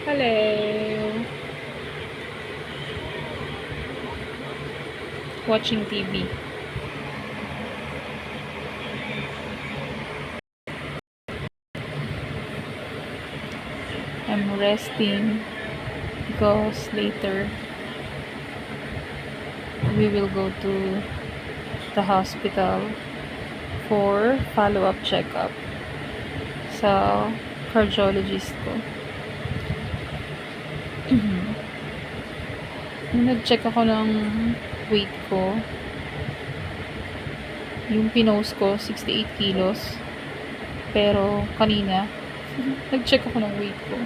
Hello. Watching TV. I'm resting because later we will go to the hospital for follow-up checkup sa cardiologist ko. Nung nag-check ako ng weight ko, yung pinost ko 68 kilos, pero kanina nag-check ako ng weight ko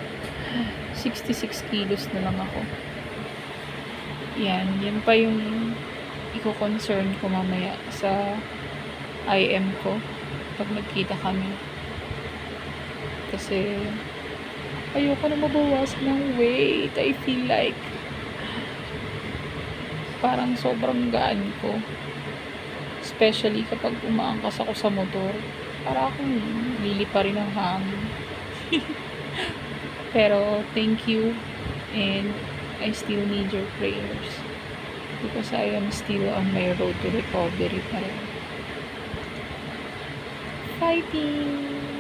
66 kilos na lang ako. Yan pa yung iko-concern ko mamaya sa IM ko pag nagkita kami. Kasi ayoko na mabawasan ng weight. I feel like parang sobrang gaan ko. Especially kapag umaangkas ako sa motor. Para akong lilipa rin ng hangin. Pero thank you, and I still need your prayers because I am still on my road to recovery pa rin. Fighting!